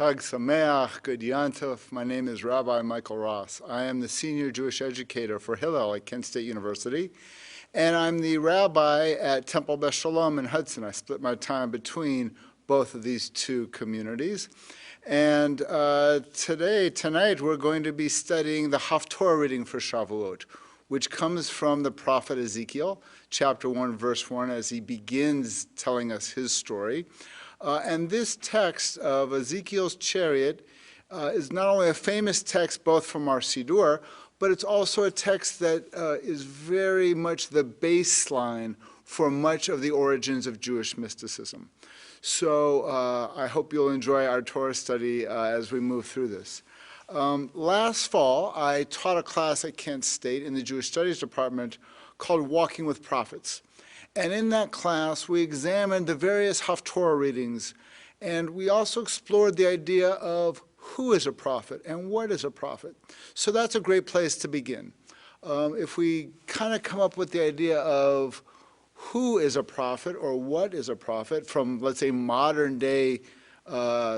Chag Sameach, Good Yantov. My name is Rabbi Michael Ross. I am the senior Jewish educator for Hillel at Kent State University, and I'm the rabbi at Temple Beth Shalom in Hudson. I split my time between both of these two communities. And tonight, we're going to be studying the Haftorah reading for Shavuot, which comes from the prophet Ezekiel, chapter 1, verse 1, as he begins telling us his story. And this text of Ezekiel's Chariot is not only a famous text both from our Siddur, but it's also a text that is very much the baseline for much of the origins of Jewish mysticism. So I hope you'll enjoy our Torah study as we move through this. Last fall, I taught a class at Kent State in the Jewish Studies Department called Walking with Prophets. And in that class, we examined the various Haftorah readings, and we also explored the idea of who is a prophet and what is a prophet. So that's a great place to begin. If we kind of come up with the idea of who is a prophet or what is a prophet from, let's say, modern day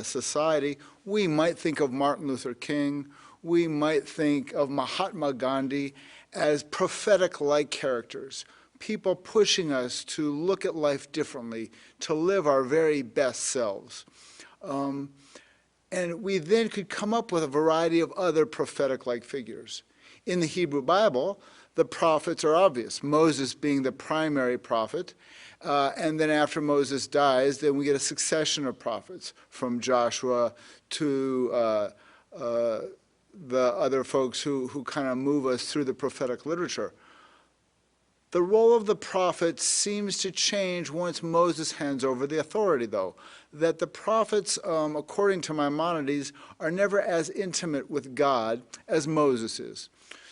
society, we might think of Martin Luther King, we might think of Mahatma Gandhi as prophetic-like characters, people pushing us to look at life differently, to live our very best selves. And we then could come up with a variety of other prophetic-like figures. In the Hebrew Bible, the prophets are obvious, Moses being the primary prophet, and then after Moses dies, then we get a succession of prophets, from Joshua to the other folks who kind of move us through the prophetic literature. The role of the prophet seems to change once Moses hands over the authority, though, that the prophets, according to Maimonides, are never as intimate with God as Moses is.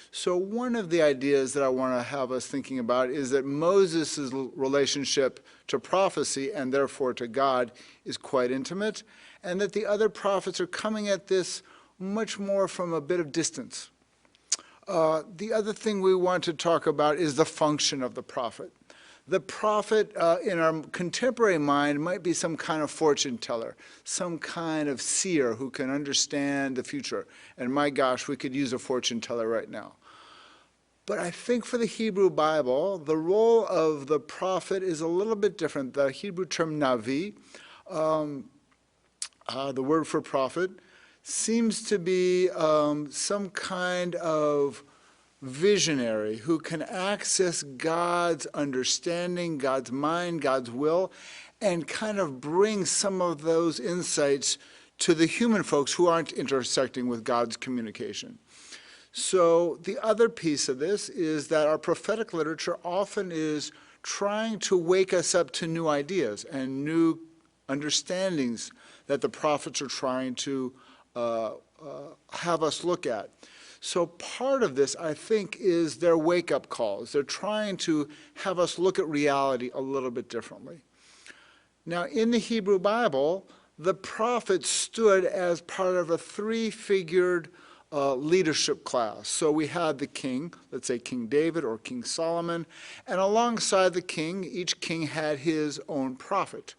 So one of the ideas that I want to have us thinking about is that Moses' relationship to prophecy, and therefore to God, is quite intimate, and that the other prophets are coming at this much more from a bit of distance. The other thing we want to talk about is the function of the prophet. The prophet, in our contemporary mind, might be some kind of fortune teller, some kind of seer who can understand the future. And my gosh, we could use a fortune teller right now. But I think for the Hebrew Bible, the role of the prophet is a little bit different. The Hebrew term navi, the word for prophet, seems to be some kind of visionary who can access God's understanding, God's mind, God's will, and kind of bring some of those insights to the human folks who aren't intersecting with God's communication. So the other piece of this is that our prophetic literature often is trying to wake us up to new ideas and new understandings that the prophets are trying to have us look at. So part of this, I think, is their wake-up calls. They're trying to have us look at reality a little bit differently. Now, in the Hebrew Bible, the prophets stood as part of a three-figured leadership class. So we had the king, let's say King David or King Solomon, and alongside the king, each king had his own prophet.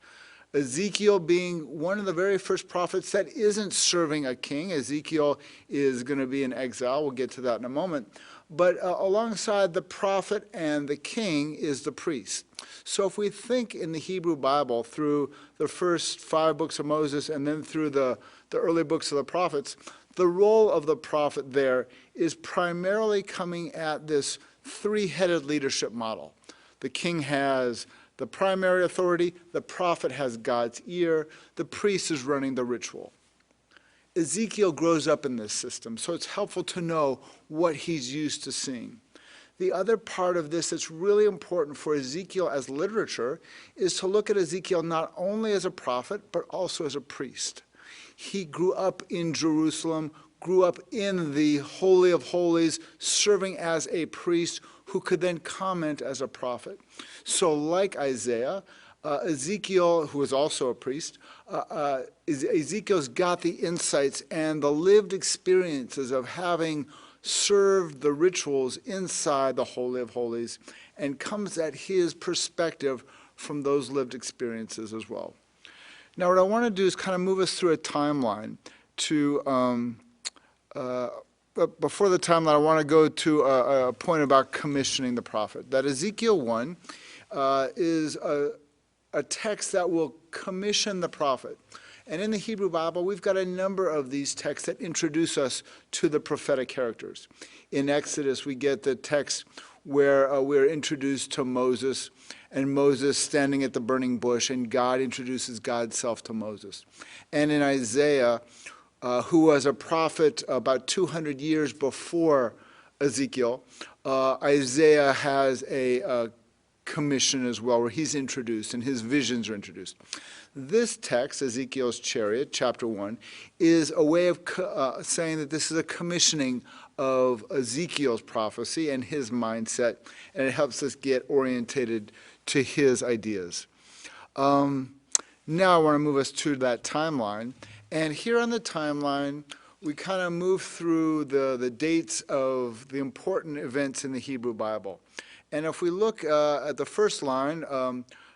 Ezekiel being one of the very first prophets that isn't serving a king. Ezekiel is going to be in exile. We'll get to that in a moment. But alongside the prophet and the king is the priest. So if we think in the Hebrew Bible through the first 5 books of Moses and then through the early books of the prophets, the role of the prophet there is primarily coming at this three-headed leadership model. The king has the primary authority, the prophet has God's ear, the priest is running the ritual. Ezekiel grows up in this system, so it's helpful to know what he's used to seeing. The other part of this that's really important for Ezekiel as literature is to look at Ezekiel not only as a prophet, but also as a priest. He grew up in Jerusalem, grew up in the Holy of Holies, serving as a priest who could then comment as a prophet. So like Isaiah, Ezekiel, who is also a priest, Ezekiel's got the insights and the lived experiences of having served the rituals inside the Holy of Holies, and comes at his perspective from those lived experiences as well. Now what I want to do is kind of move us through a timeline to, but before the timeline, I want to go to a point about commissioning the prophet. That Ezekiel 1 is a text that will commission the prophet. And in the Hebrew Bible, we've got a number of these texts that introduce us to the prophetic characters. In Exodus, we get the text where we're introduced to Moses, and Moses standing at the burning bush, and God introduces God's self to Moses. And in Isaiah, who was a prophet about 200 years before Ezekiel, Isaiah has a commission as well, where he's introduced and his visions are introduced. This text, Ezekiel's Chariot, chapter 1, is a way of saying that this is a commissioning of Ezekiel's prophecy and his mindset, and it helps us get orientated to his ideas. Now I want to move us to that timeline. And here on the timeline, we kind of move through the dates of the important events in the Hebrew Bible. And if we look at the first line,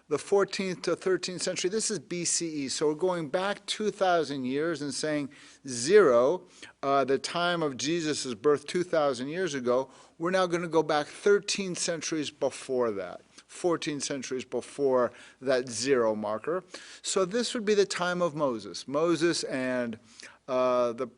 the 14th to 13th century, this is BCE. So we're going back 2,000 years and saying 0, the time of Jesus' birth 2,000 years ago. We're now going to go back 13 centuries before that, 14 centuries before that 0 marker. So this would be the time of Moses. Moses and the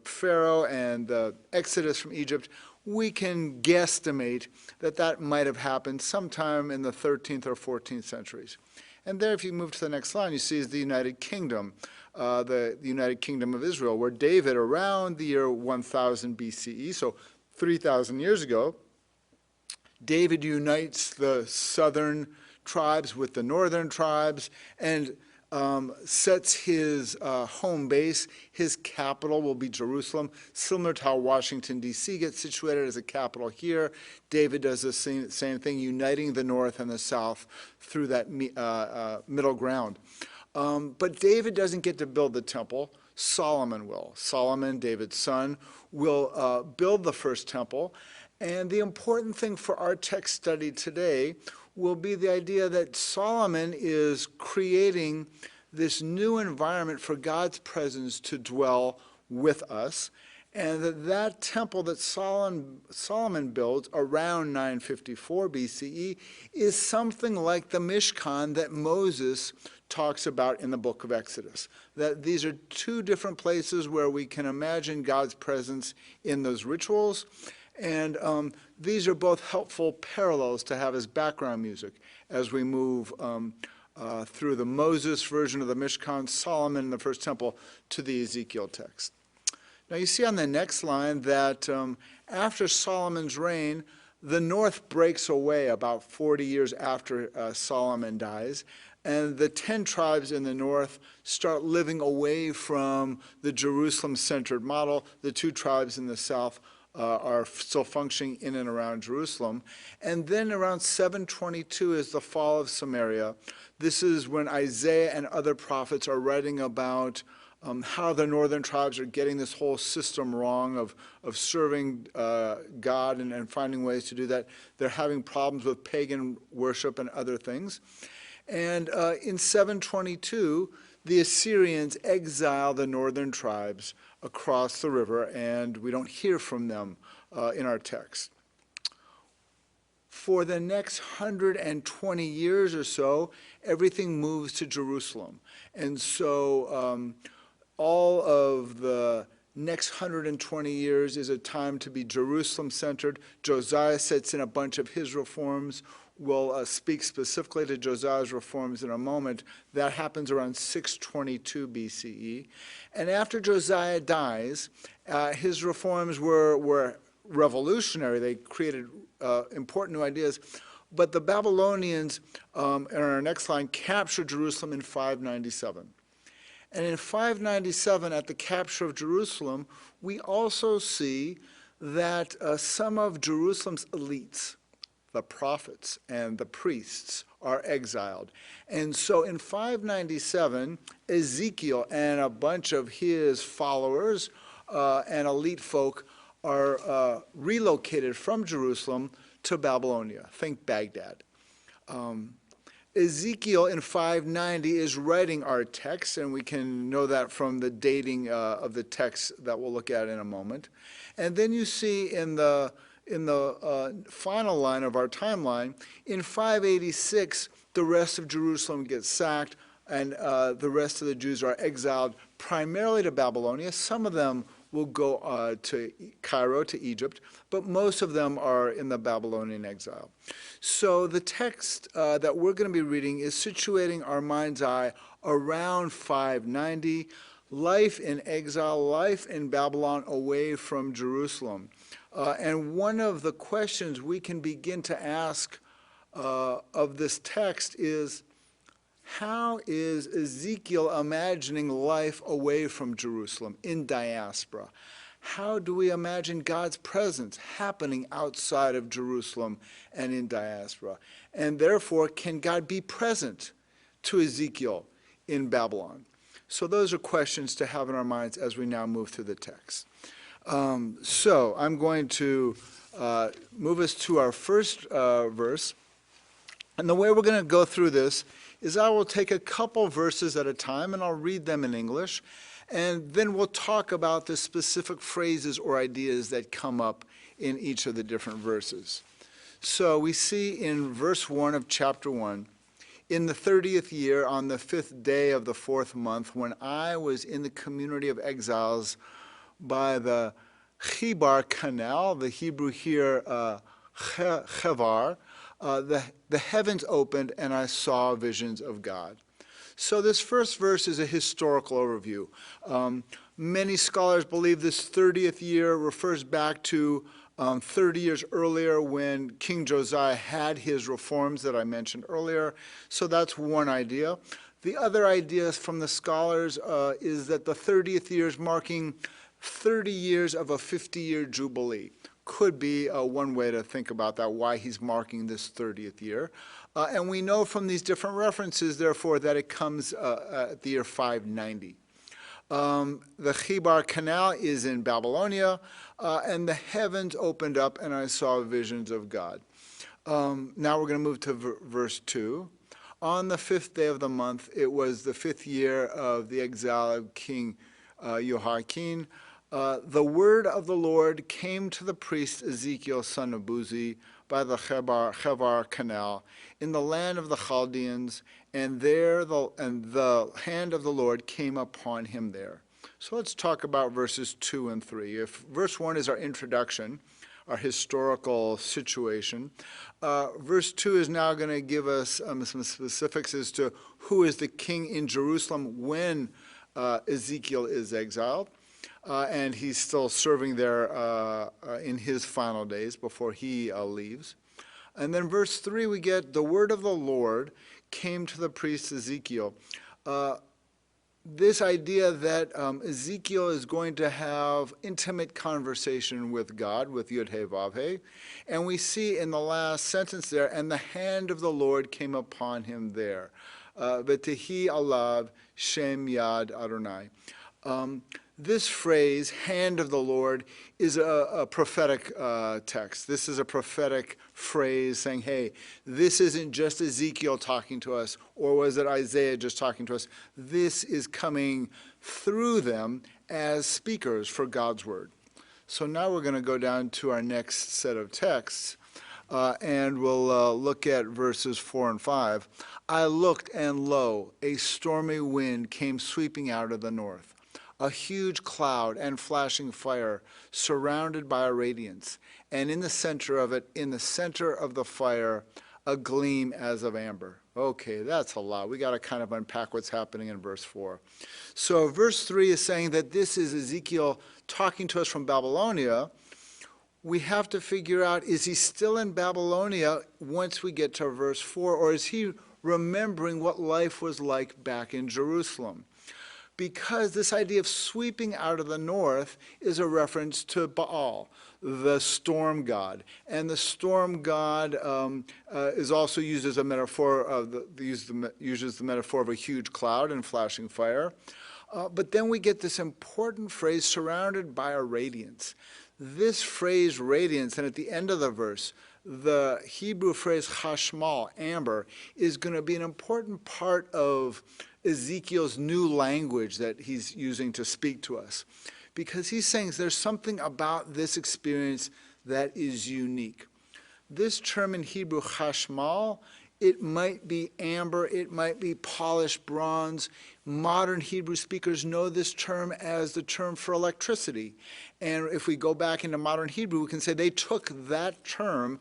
Pharaoh and the Exodus from Egypt. We can guesstimate that that might have happened sometime in the 13th or 14th centuries. And there, if you move to the next line, you see is the United Kingdom, the United Kingdom of Israel, where David, around the year 1000 BCE, so 3,000 years ago, David unites the southern tribes with the northern tribes and sets his home base. His capital will be Jerusalem, similar to how Washington, D.C. gets situated as a capital here. David does the same thing, uniting the north and the south through that middle ground. But David doesn't get to build the temple. Solomon will. Solomon, David's son, will build the first temple. And the important thing for our text study today will be the idea that Solomon is creating this new environment for God's presence to dwell with us, and that temple that Solomon builds around 954 BCE is something like the Mishkan that Moses talks about in the book of Exodus. That these are two different places where we can imagine God's presence in those rituals. And these are both helpful parallels to have as background music as we move through the Moses version of the Mishkan, Solomon, the first temple, to the Ezekiel text. Now you see on the next line that after Solomon's reign, the north breaks away about 40 years after Solomon dies, and the 10 tribes in the north start living away from the Jerusalem-centered model. The 2 tribes in the south are still functioning in and around Jerusalem. And then around 722 is the fall of Samaria. This is when Isaiah and other prophets are writing about how the northern tribes are getting this whole system wrong of serving God and finding ways to do that. They're having problems with pagan worship and other things. And in 722, the Assyrians exile the northern tribes across the river, and we don't hear from them in our text. For the next 120 years or so, everything moves to Jerusalem. And so all of the next 120 years is a time to be Jerusalem-centered. Josiah sets in a bunch of his reforms. We'll speak specifically to Josiah's reforms in a moment. That happens around 622 BCE. And after Josiah dies, his reforms were revolutionary. They created important new ideas. But the Babylonians, in our next line, captured Jerusalem in 597. And in 597, at the capture of Jerusalem, we also see that some of Jerusalem's elites, the prophets and the priests, are exiled. And so in 597, Ezekiel and a bunch of his followers and elite folk are relocated from Jerusalem to Babylonia. Think Baghdad. Ezekiel in 590 is writing our text, and we can know that from the dating of the text that we'll look at in a moment. And then you see in the final line of our timeline, in 586, the rest of Jerusalem gets sacked, and the rest of the Jews are exiled primarily to Babylonia. Some of them will go to Cairo, to Egypt, but most of them are in the Babylonian exile. So the text that we're going to be reading is situating our mind's eye around 590, life in exile, life in Babylon away from Jerusalem. And one of the questions we can begin to ask of this text is, how is Ezekiel imagining life away from Jerusalem in diaspora? How do we imagine God's presence happening outside of Jerusalem and in diaspora? And therefore, can God be present to Ezekiel in Babylon? So those are questions to have in our minds as we now move through the text. So I'm going to move us to our first verse. And the way we're going to go through this is I will take a couple verses at a time, and I'll read them in English, and then we'll talk about the specific phrases or ideas that come up in each of the different verses. So we see in verse 1 of chapter 1, in the 30th year, on the 5th day of the 4th month, when I was in the community of exiles by the Chebar Canal, the Hebrew here, Chevar, the heavens opened and I saw visions of God. So this first verse is a historical overview. Many scholars believe this 30th year refers back to 30 years earlier when King Josiah had his reforms that I mentioned earlier. So that's one idea. The other idea from the scholars is that the 30th year is marking 30 years of a 50-year jubilee. Could be one way to think about that, why he's marking this 30th year. And we know from these different references, therefore, that it comes at the year 590. The Chebar Canal is in Babylonia, and the heavens opened up, and I saw visions of God. Now we're going to move to verse 2. On the 5th day of the month, it was the 5th year of the exile of King Jehoiakim. The word of the Lord came to the priest Ezekiel, son of Buzi, by the Chebar Canal, in the land of the Chaldeans, and the hand of the Lord came upon him there. So let's talk about verses 2 and 3. If verse 1 is our introduction, our historical situation, verse 2 is now going to give us some specifics as to who is the king in Jerusalem when Ezekiel is exiled. And he's still serving there in his final days before he leaves. And then verse 3, we get the word of the Lord came to the priest Ezekiel. This idea that Ezekiel is going to have intimate conversation with God, with Yud-He Vav-He. And we see in the last sentence there, and the hand of the Lord came upon him there. V'tehi alav shem yad Adonai. This phrase, hand of the Lord, is a prophetic text. This is a prophetic phrase saying, hey, this isn't just Ezekiel talking to us, or was it Isaiah just talking to us? This is coming through them as speakers for God's word. So now we're going to go down to our next set of texts, and we'll look at verses 4 and 5. I looked, and lo, a stormy wind came sweeping out of the north. A huge cloud and flashing fire surrounded by a radiance, and in the center of it, in the center of the fire, a gleam as of amber. Okay, that's a lot. We got to kind of unpack what's happening in verse 4. So verse 3 is saying that this is Ezekiel talking to us from Babylonia. We have to figure out, is he still in Babylonia once we get to verse 4, or is he remembering what life was like back in Jerusalem? Because this idea of sweeping out of the north is a reference to Baal, the storm god. And the storm god is also used as a metaphor of uses the metaphor of a huge cloud and flashing fire. But then we get this important phrase, surrounded by a radiance. This phrase, radiance, and at the end of the verse, the Hebrew phrase chashmal, amber, is going to be an important part of Ezekiel's new language that he's using to speak to us. Because he's saying there's something about this experience that is unique. This term in Hebrew, chashmal, it might be amber, it might be polished bronze. Modern Hebrew speakers know this term as the term for electricity. And if we go back into modern Hebrew, we can say they took that term,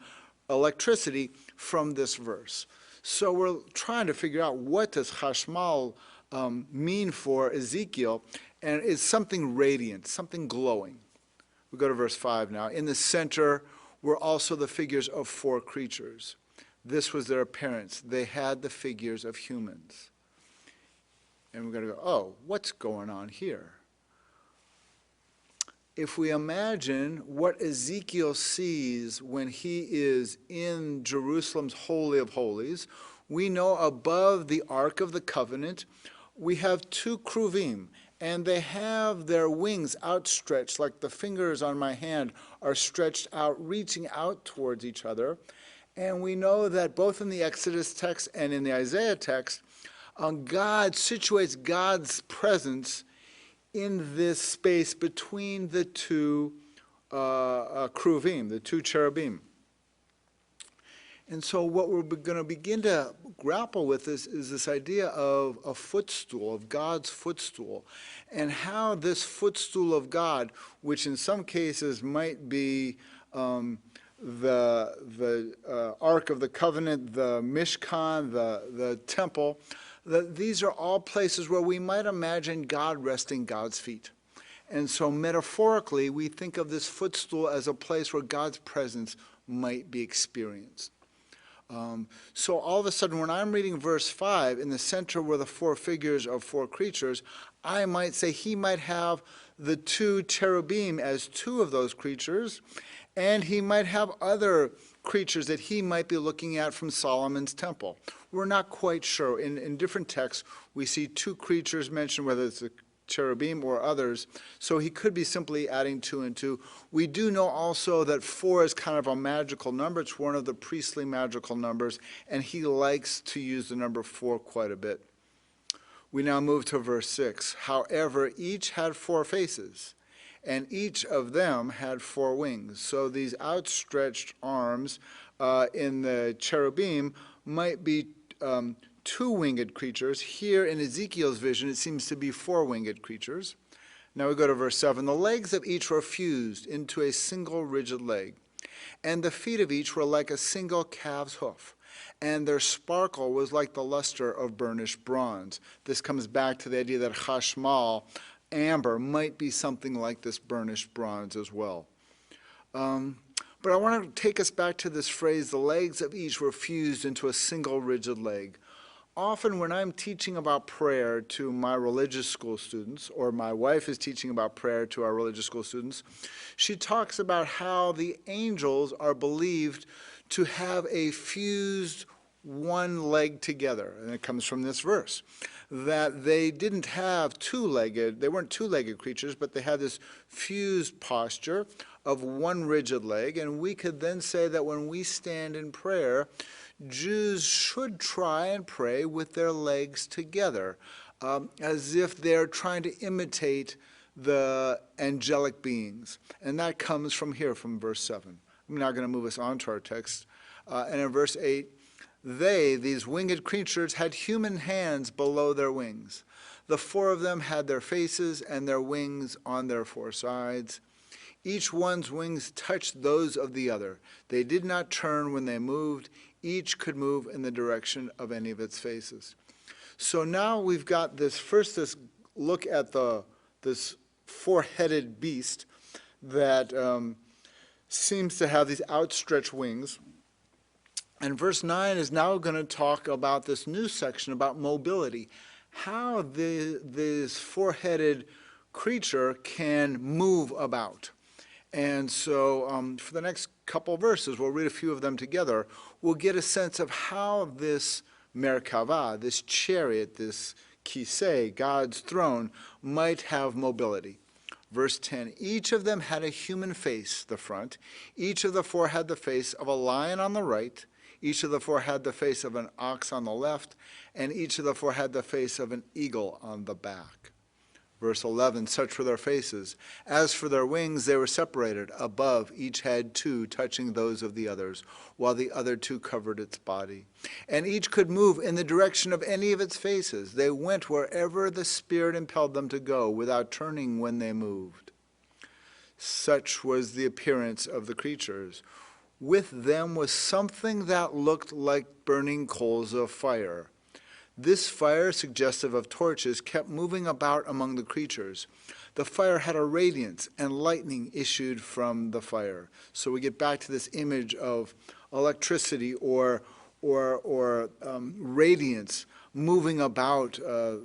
electricity, from this verse. So we're trying to figure out what does chashmal mean for Ezekiel, and it's something radiant, something glowing. We go to verse 5 now. In the center were also the figures of 4 creatures. This was their appearance. They had the figures of humans. And we're going to go, oh, what's going on here? If we imagine what Ezekiel sees when he is in Jerusalem's Holy of Holies, we know above the Ark of the Covenant, we have 2 kruvim, and they have their wings outstretched, like the fingers on my hand are stretched out, reaching out towards each other. And we know that both in the Exodus text and in the Isaiah text, God situates God's presence in this space between the 2 kruvim, the 2 cherubim. And so what we're going to begin to grapple with is this idea of a footstool, of God's footstool, and how this footstool of God, which in some cases might be the Ark of the Covenant, the Mishkan, the temple, these are all places where we might imagine God resting God's feet. And so metaphorically, we think of this footstool as a place where God's presence might be experienced. So all of a sudden, when I'm reading verse 5, in the center were the 4 figures of 4 creatures, I might say he might have the 2 cherubim as 2 of those creatures, and he might have other creatures that he might be looking at from Solomon's temple. We're not quite sure. In different texts, we see 2 creatures mentioned, whether it's the cherubim or others, so he could be simply adding 2 and 2. We do know also that 4 is kind of a magical number. It's one of the priestly magical numbers, and he likes to use the number 4 quite a bit. We now move to verse 6. However, each had 4 faces, and each of them had 4 wings. So these outstretched arms in the cherubim might be 2-winged creatures. Here in Ezekiel's vision, it seems to be 4-winged creatures. Now we go to verse 7. The legs of each were fused into a single rigid leg, and the feet of each were like a single calf's hoof, and their sparkle was like the luster of burnished bronze. This comes back to the idea that chashmal, amber, might be something like this burnished bronze as well. But I want to take us back to this phrase, the legs of each were fused into a single rigid leg. Often when I'm teaching about prayer to my religious school students, or my wife is teaching about prayer to our religious school students, she talks about how the angels are believed to have a fused one leg together. And it comes from this verse, that they didn't have they weren't 2-legged creatures, but they had this fused posture of one rigid leg. And we could then say that when we stand in prayer, Jews should try and pray with their legs together, as if they're trying to imitate the angelic beings. And that comes from here, from verse 7. I'm now going to move us on to our text. And in verse 8, these winged creatures, had human hands below their wings. The 4 of them had their faces and their wings on their 4 sides. Each one's wings touched those of the other. They did not turn when they moved. Each could move in the direction of any of its faces. So now we've got this look at this 4-headed beast that seems to have these outstretched wings. And verse 9 is now going to talk about this new section about mobility, how this 4-headed creature can move about. And so for the next couple verses, we'll read a few of them together, we'll get a sense of how this Merkava, this chariot, this kisei, God's throne, might have mobility. Verse 10, each of them had a human face, the front. Each of the four had the face of a lion on the right. Each of the four had the face of an ox on the left. And each of the four had the face of an eagle on the back. Verse 11, such were their faces. As for their wings, they were separated. Above, each had two, touching those of the others, while the other two covered its body. And each could move in the direction of any of its faces. They went wherever the Spirit impelled them to go, without turning when they moved. Such was the appearance of the creatures. With them was something that looked like burning coals of fire. This fire, suggestive of torches, kept moving about among the creatures. The fire had a radiance, and lightning issued from the fire. So we get back to this image of electricity or radiance moving about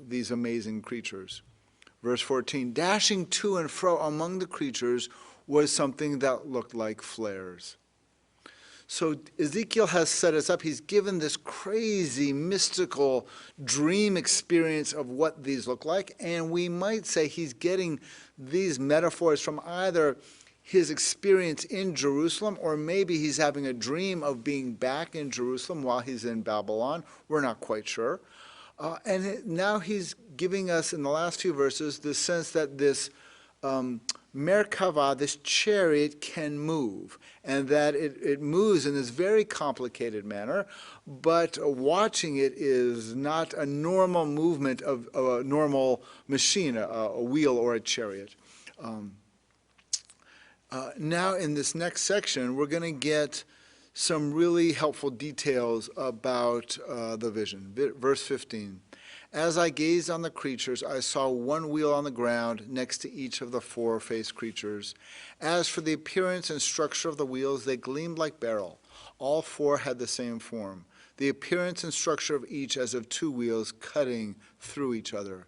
these amazing creatures. Verse 14, dashing to and fro among the creatures was something that looked like flares. So Ezekiel has set us up. He's given this crazy, mystical dream experience of what these look like. And we might say he's getting these metaphors from either his experience in Jerusalem, or maybe he's having a dream of being back in Jerusalem while he's in Babylon. We're not quite sure. Now he's giving us, in the last few verses, the sense that this Merkava, this chariot, can move, and that it moves in this very complicated manner, but watching it is not a normal movement of a normal machine, a wheel or a chariot. Now in this next section, we're going to get some really helpful details about the vision. Verse 15. As I gazed on the creatures, I saw one wheel on the ground next to each of the four-faced creatures. As for the appearance and structure of the wheels, they gleamed like beryl. All four had the same form. The appearance and structure of each as of two wheels cutting through each other.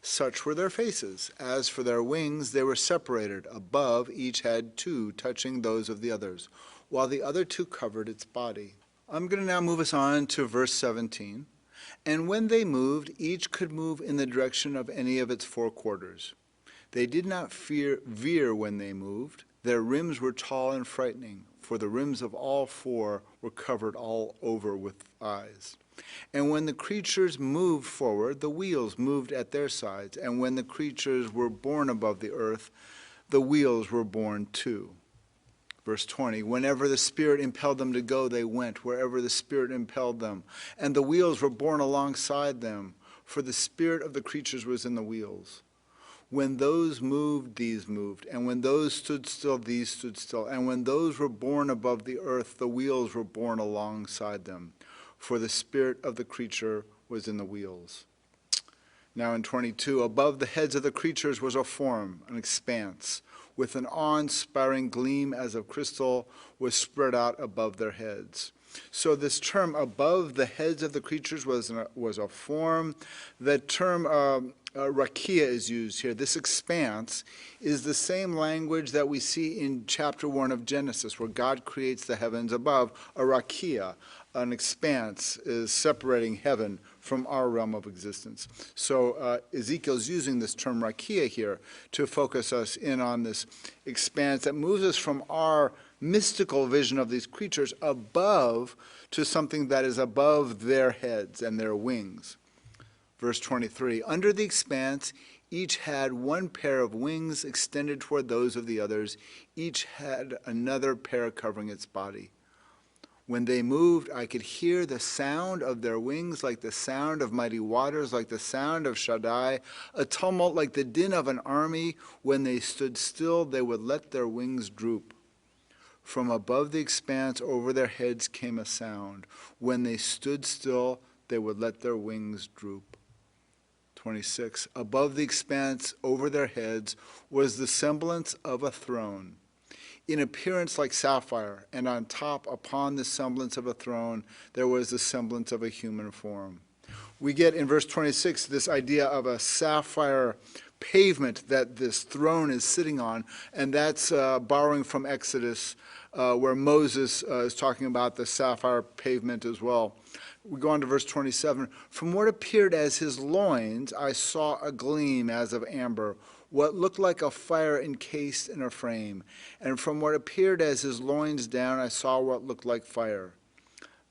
Such were their faces. As for their wings, they were separated. Above, each had two, touching those of the others, while the other two covered its body. I'm going to now move us on to verse 17. And when they moved, each could move in the direction of any of its four quarters. They did not veer when they moved. Their rims were tall and frightening, for the rims of all four were covered all over with eyes. And when the creatures moved forward, the wheels moved at their sides. And when the creatures were borne above the earth, the wheels were borne too. Verse 20, whenever the Spirit impelled them to go, they went, wherever the Spirit impelled them. And the wheels were borne alongside them, for the spirit of the creatures was in the wheels. When those moved, these moved. And when those stood still, these stood still. And when those were borne above the earth, the wheels were borne alongside them, for the spirit of the creature was in the wheels. Now in 22, above the heads of the creatures was a form, an expanse, with an awe-inspiring gleam as of crystal was spread out above their heads. So this term above the heads of the creatures was a form. The term rakia is used here. This expanse is the same language that we see in chapter 1 of Genesis, where God creates the heavens above. A rakia, an expanse, is separating heaven from our realm of existence. So Ezekiel's using this term rakia here to focus us in on this expanse that moves us from our mystical vision of these creatures above to something that is above their heads and their wings. Verse 23, under the expanse, each had one pair of wings extended toward those of the others. Each had another pair covering its body. When they moved, I could hear the sound of their wings like the sound of mighty waters, like the sound of Shaddai, a tumult like the din of an army. When they stood still, they would let their wings droop. From above the expanse over their heads came a sound. When they stood still, they would let their wings droop. 26. Above the expanse over their heads was the semblance of a throne, in appearance like sapphire, and on top, upon the semblance of a throne, there was the semblance of a human form. We get in verse 26 this idea of a sapphire pavement that this throne is sitting on, and that's borrowing from Exodus, where Moses is talking about the sapphire pavement as well. we go on to verse 27. From what appeared as his loins, I saw a gleam as of amber, what looked like a fire encased in a frame. And from what appeared as his loins down, I saw what looked like fire.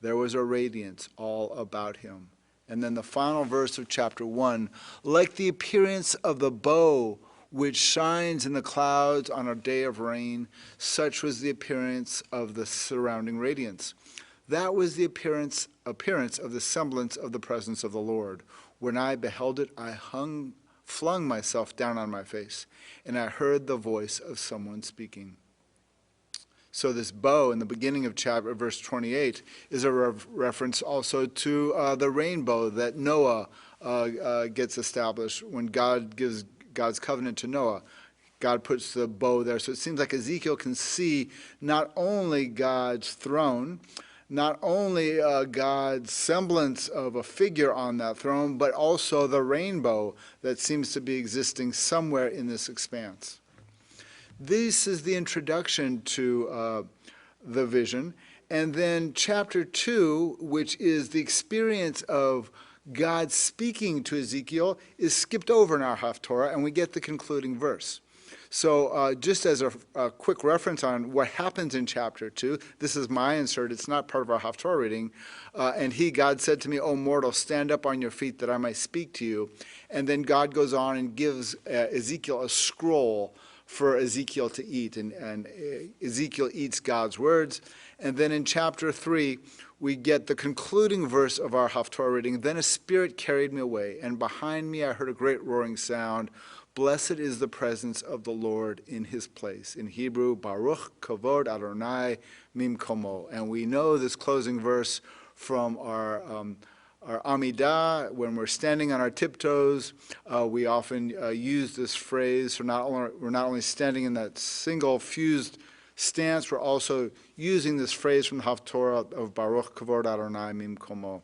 There was a radiance all about him. And then the final verse of chapter 1, like the appearance of the bow which shines in the clouds on a day of rain, such was the appearance of the surrounding radiance. That was the appearance of the semblance of the presence of the Lord. When I beheld it, I flung myself down on my face, and I heard the voice of someone speaking. So this bow in the beginning of chapter verse 28 is a reference also to the rainbow that Noah gets established when God gives God's covenant to Noah. God puts the bow there. So it seems like Ezekiel can see not only God's throne, not only God's semblance of a figure on that throne, but also the rainbow that seems to be existing somewhere in this expanse. This is the introduction to the vision. And then chapter 2, which is the experience of God speaking to Ezekiel, is skipped over in our Haftorah, and we get the concluding verse. So just as a quick reference on what happens in chapter 2, this is my insert. It's not part of our Haftorah reading. And God said to me, O mortal, stand up on your feet that I might speak to you. And then God goes on and gives Ezekiel a scroll for Ezekiel to eat. And Ezekiel eats God's words. And then in chapter 3, we get the concluding verse of our Haftorah reading. Then a spirit carried me away, and behind me I heard a great roaring sound. Blessed is the presence of the Lord in his place. In Hebrew, Baruch Kavod Adonai Mimkomo. And we know this closing verse from our Amidah. When we're standing on our tiptoes, we often use this phrase. We're not only standing in that single fused stance, we're also using this phrase from the Haftorah of Baruch Kavod Adonai Mimkomo.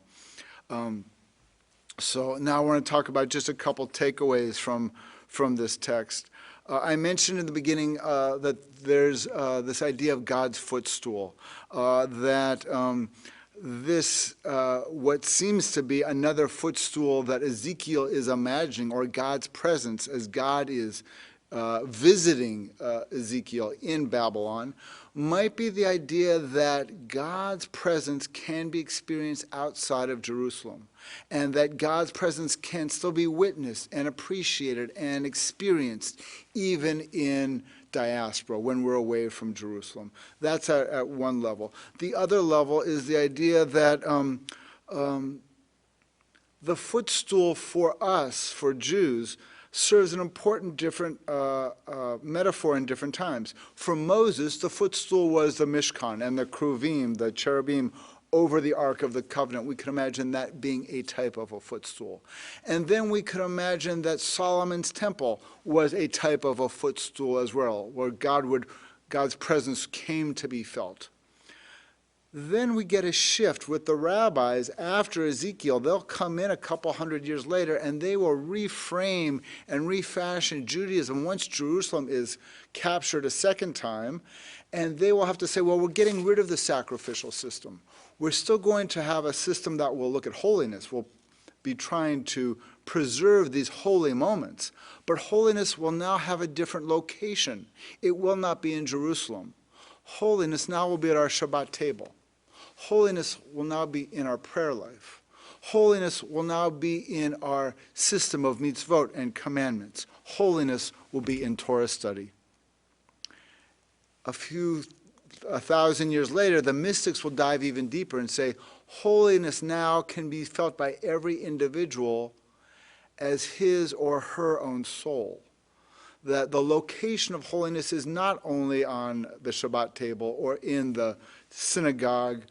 So now I want to talk about just a couple takeaways from this text. I mentioned in the beginning that there's this idea of God's footstool, that this, what seems to be another footstool that Ezekiel is imagining, or God's presence as God is visiting Ezekiel in Babylon, might be the idea that God's presence can be experienced outside of Jerusalem, and that God's presence can still be witnessed and appreciated and experienced even in diaspora when we're away from Jerusalem. That's at one level. The other level is the idea that the footstool for us, for Jews, serves an important different metaphor in different times. For Moses, the footstool was the Mishkan and the Kruvim, the cherubim over the Ark of the Covenant. We could imagine that being a type of a footstool. And then we could imagine that Solomon's temple was a type of a footstool as well, where God's presence came to be felt. Then we get a shift with the rabbis after Ezekiel. They'll come in a couple hundred years later and they will reframe and refashion Judaism once Jerusalem is captured a second time. And they will have to say, well, we're getting rid of the sacrificial system. We're still going to have a system that will look at holiness. We'll be trying to preserve these holy moments. But holiness will now have a different location. It will not be in Jerusalem. Holiness now will be at our Shabbat table. Holiness will now be in our prayer life. Holiness will now be in our system of mitzvot and commandments. Holiness will be in Torah study. A 1,000 years later, the mystics will dive even deeper and say, holiness now can be felt by every individual as his or her own soul. That the location of holiness is not only on the Shabbat table or in the synagogue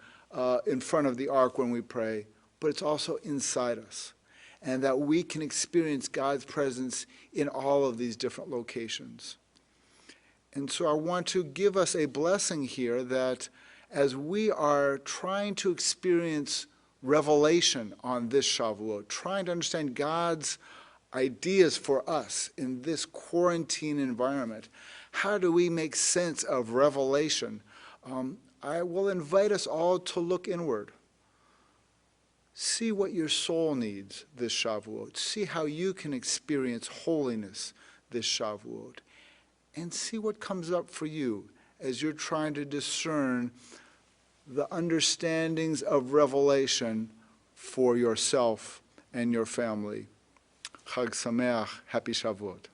in front of the ark when we pray, but it's also inside us. And that we can experience God's presence in all of these different locations. And so I want to give us a blessing here that as we are trying to experience revelation on this Shavuot, trying to understand God's ideas for us in this quarantine environment, how do we make sense of revelation? I will invite us all to look inward. See what your soul needs this Shavuot. See how you can experience holiness this Shavuot. And see what comes up for you as you're trying to discern the understandings of revelation for yourself and your family. Chag Sameach, happy Shavuot.